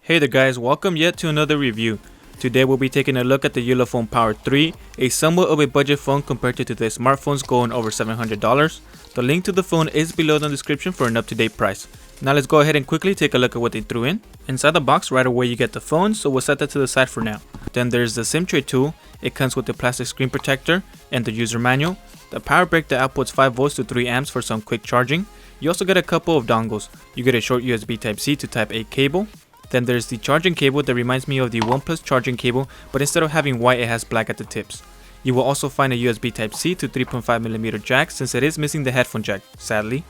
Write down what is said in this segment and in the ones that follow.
Hey there guys, welcome yet to another review. Today we'll be taking a look at the Ulefone Power 3, a somewhat of a budget phone compared to today's smartphones going over $700. The link to the phone is below in the description for an up-to-date price. Now let's go ahead and quickly take a look at what they threw in. Inside the box right away you get the phone, so we'll set that to the side for now. Then there's the SIM tray tool. It comes with the plastic screen protector and the user manual. The power brick that outputs 5 volts to 3 amps for some quick charging. You also get a couple of dongles. You get a short USB Type-C to Type-A cable. Then there's the charging cable that reminds me of the OnePlus charging cable, but instead of having white it has black at the tips. You will also find a USB Type-C to 3.5mm jack since it is missing the headphone jack, sadly.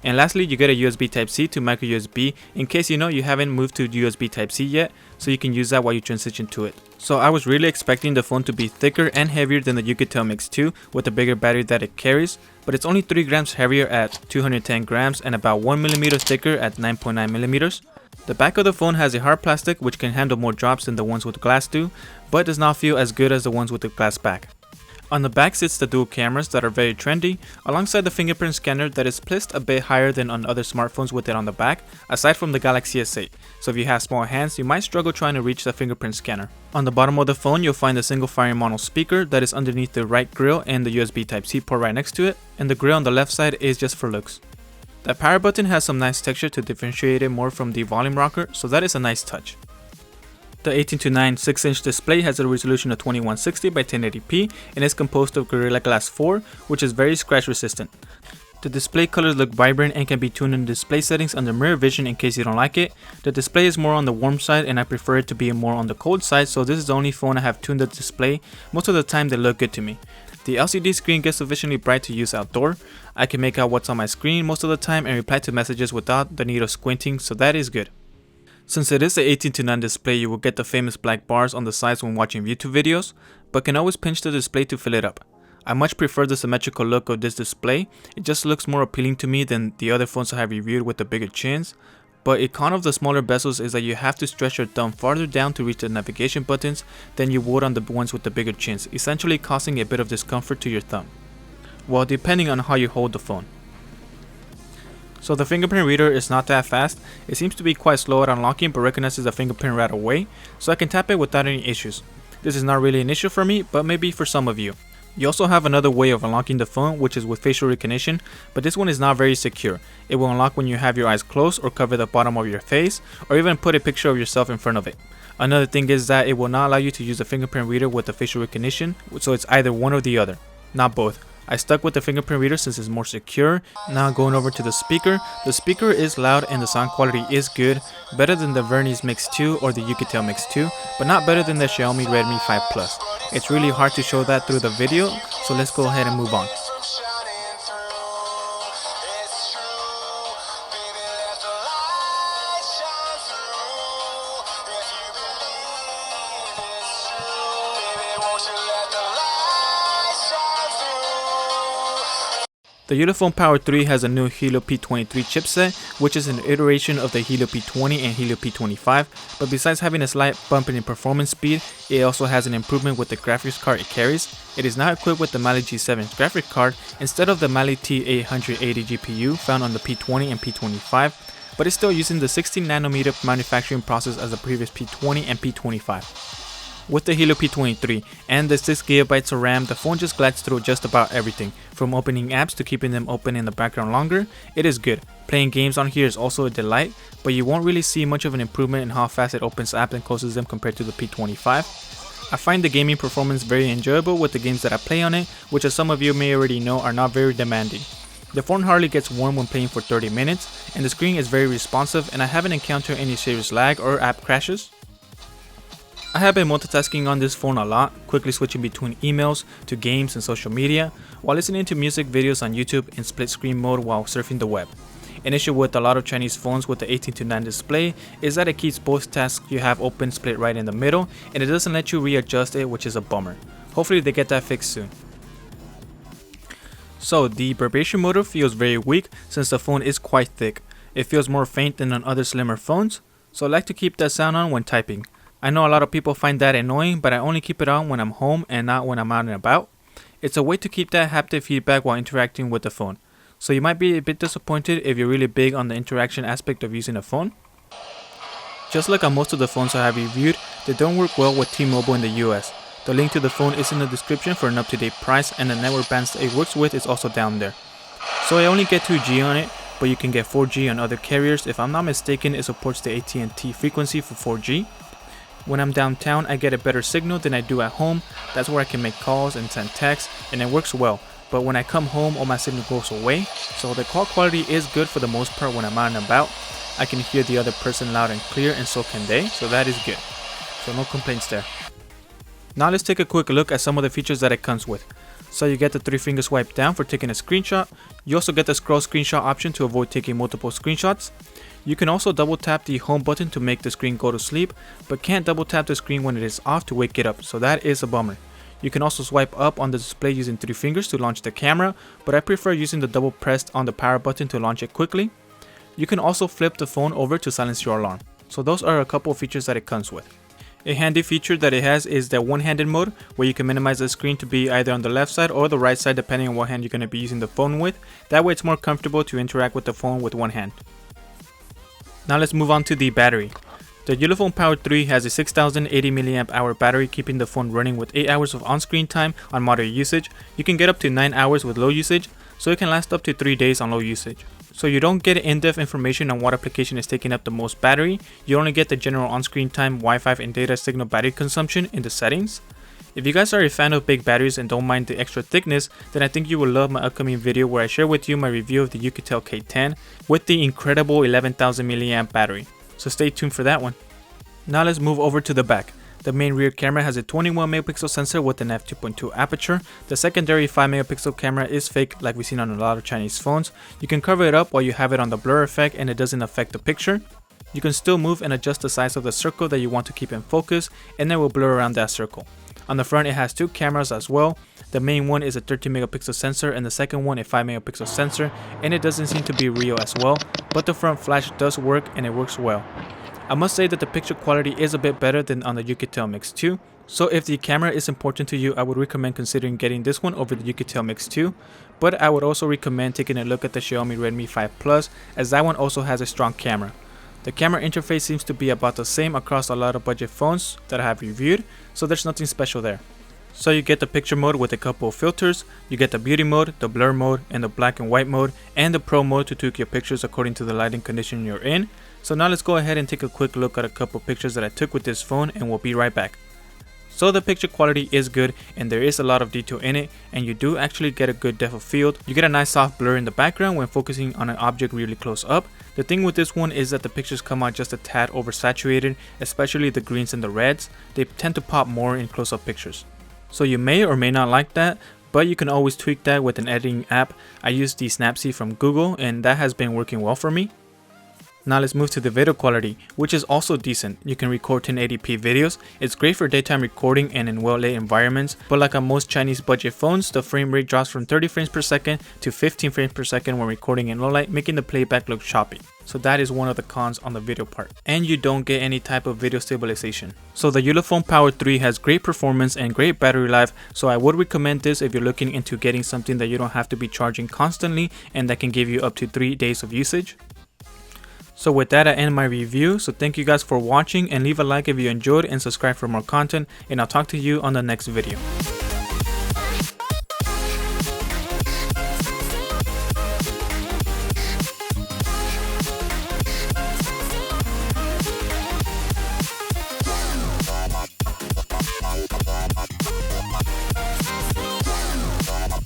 And lastly, you get a USB Type-C to micro USB in case you haven't moved to USB Type-C yet, so you can use that while you transition to it. So I was really expecting the phone to be thicker and heavier than the Oukitel Mix 2 with the bigger battery that it carries, but it's only 3 grams heavier at 210 grams and about 1mm thicker at 9.9mm. The back of the phone has a hard plastic which can handle more drops than the ones with glass do, but does not feel as good as the ones with the glass back. On the back sits the dual cameras that are very trendy, alongside the fingerprint scanner that is placed a bit higher than on other smartphones with it on the back, aside from the Galaxy S8, so if you have small hands you might struggle trying to reach the fingerprint scanner. On the bottom of the phone you'll find the single firing mono speaker that is underneath the right grill and the USB Type-C port right next to it, and the grill on the left side is just for looks. The power button has some nice texture to differentiate it more from the volume rocker, so that is a nice touch. The 18:9 6-inch display has a resolution of 2160 by 1080p and is composed of Gorilla Glass 4, which is very scratch resistant. The display colors look vibrant and can be tuned in display settings under mirror vision in case you don't like it. The display is more on the warm side and I prefer it to be more on the cold side, so this is the only phone I have tuned the display. Most of the time they look good to me. The LCD screen gets sufficiently bright to use outdoor. I can make out what's on my screen most of the time and reply to messages without the need of squinting, so that is good. Since it is the 18:9 display, you will get the famous black bars on the sides when watching YouTube videos, but can always pinch the display to fill it up. I much prefer the symmetrical look of this display. It just looks more appealing to me than the other phones I have reviewed with the bigger chins. But a con of the smaller bezels is that you have to stretch your thumb farther down to reach the navigation buttons than you would on the ones with the bigger chins, essentially causing a bit of discomfort to your thumb. Well, depending on how you hold the phone. So the fingerprint reader is not that fast. It seems to be quite slow at unlocking but recognizes the fingerprint right away, so I can tap it without any issues. This is not really an issue for me, but maybe for some of you. You also have another way of unlocking the phone, which is with facial recognition, but this one is not very secure. It will unlock when you have your eyes closed or cover the bottom of your face, or even put a picture of yourself in front of it. Another thing is that it will not allow you to use the fingerprint reader with the facial recognition, so it's either one or the other, not both. I stuck with the fingerprint reader since it's more secure. Now going over to the speaker. The speaker is loud and the sound quality is good, better than the Vernese Mix 2 or the Oukitel Mix 2, but not better than the Xiaomi Redmi 5 Plus. It's really hard to show that through the video, so let's go ahead and move on. The Ulefone Power 3 has a new Helio P23 chipset, which is an iteration of the Helio P20 and Helio P25, but besides having a slight bump in performance speed, it also has an improvement with the graphics card it carries. It is now equipped with the Mali G7 graphics card instead of the Mali T880 GPU found on the P20 and P25, but it's still using the 16nm manufacturing process as the previous P20 and P25. With the Helio P23 and the 6GB of RAM, the phone just glides through just about everything, from opening apps to keeping them open in the background longer. It is good. Playing games on here is also a delight, but you won't really see much of an improvement in how fast it opens apps and closes them compared to the P25. I find the gaming performance very enjoyable with the games that I play on it, which as some of you may already know are not very demanding. The phone hardly gets warm when playing for 30 minutes, and the screen is very responsive and I haven't encountered any serious lag or app crashes. I have been multitasking on this phone a lot, quickly switching between emails to games and social media, while listening to music videos on YouTube in split screen mode while surfing the web. An issue with a lot of Chinese phones with the 18:9 display is that it keeps both tasks you have open split right in the middle, and it doesn't let you readjust it, which is a bummer. Hopefully they get that fixed soon. So the vibration motor feels very weak since the phone is quite thick. It feels more faint than on other slimmer phones, so I like to keep that sound on when typing. I know a lot of people find that annoying, but I only keep it on when I'm home and not when I'm out and about. It's a way to keep that haptic feedback while interacting with the phone. So you might be a bit disappointed if you're really big on the interaction aspect of using a phone. Just like on most of the phones I have reviewed, they don't work well with T-Mobile in the US. The link to the phone is in the description for an up-to-date price, and the network bands it works with is also down there. So I only get 2G on it, but you can get 4G on other carriers. If I'm not mistaken, it supports the AT&T frequency for 4G. When I'm downtown, I get a better signal than I do at home. That's where I can make calls and send texts, and it works well. But when I come home, all my signal goes away, so the call quality is good for the most part when I'm out and about. I can hear the other person loud and clear, and so can they, so that is good. So no complaints there. Now let's take a quick look at some of the features that it comes with. So you get the 3-finger swipe down for taking a screenshot. You also get the scroll screenshot option to avoid taking multiple screenshots. You can also double tap the home button to make the screen go to sleep, but can't double tap the screen when it is off to wake it up, so that is a bummer. You can also swipe up on the display using 3 fingers to launch the camera, but I prefer using the double pressed on the power button to launch it quickly. You can also flip the phone over to silence your alarm. So those are a couple of features that it comes with. A handy feature that it has is the one-handed mode, where you can minimize the screen to be either on the left side or the right side depending on what hand you're going to be using the phone with. That way it's more comfortable to interact with the phone with one hand. Now let's move on to the battery. The Ulefone Power 3 has a 6080 mAh battery, keeping the phone running with 8 hours of on-screen time on moderate usage. You can get up to 9 hours with low usage, so it can last up to 3 days on low usage. So you don't get in-depth information on what application is taking up the most battery. You only get the general on-screen time, Wi-Fi and data signal battery consumption in the settings. If you guys are a fan of big batteries and don't mind the extra thickness, then I think you will love my upcoming video where I share with you my review of the Oukitel K10 with the incredible 11,000 mAh battery. So stay tuned for that one. Now let's move over to the back. The main rear camera has a 21 megapixel sensor with an f2.2 aperture. The secondary 5 megapixel camera is fake like we've seen on a lot of Chinese phones. You can cover it up while you have it on the blur effect and it doesn't affect the picture. You can still move and adjust the size of the circle that you want to keep in focus, and then will blur around that circle. On the front it has 2 cameras as well. The main one is a 13 megapixel sensor and the second one a 5 megapixel sensor, and it doesn't seem to be real as well, but the front flash does work and it works well. I must say that the picture quality is a bit better than on the Oukitel Mix 2, so if the camera is important to you, I would recommend considering getting this one over the Oukitel Mix 2, but I would also recommend taking a look at the Xiaomi Redmi 5 Plus, as that one also has a strong camera. The camera interface seems to be about the same across a lot of budget phones that I have reviewed, so there's nothing special there. So you get the picture mode with a couple of filters, you get the beauty mode, the blur mode, and the black and white mode, and the pro mode to tweak your pictures according to the lighting condition you're in. So now let's go ahead and take a quick look at a couple of pictures that I took with this phone, and we'll be right back. So the picture quality is good and there is a lot of detail in it, and you do actually get a good depth of field. You get a nice soft blur in the background when focusing on an object really close up. The thing with this one is that the pictures come out just a tad oversaturated, especially the greens and the reds. They tend to pop more in close-up pictures. So you may or may not like that, but you can always tweak that with an editing app. I use the Snapseed from Google and that has been working well for me. Now let's move to the video quality, which is also decent. You can record 1080p videos. It's great for daytime recording and in well-lit environments, but like on most Chinese budget phones, the frame rate drops from 30 frames per second to 15 frames per second when recording in low light, making the playback look choppy. So that is one of the cons on the video part. And you don't get any type of video stabilization. So the Ulefone Power 3 has great performance and great battery life, so I would recommend this if you're looking into getting something that you don't have to be charging constantly and that can give you up to 3 days of usage. So with that, I end my review. So thank you guys for watching, and leave a like if you enjoyed and subscribe for more content, and I'll talk to you on the next video.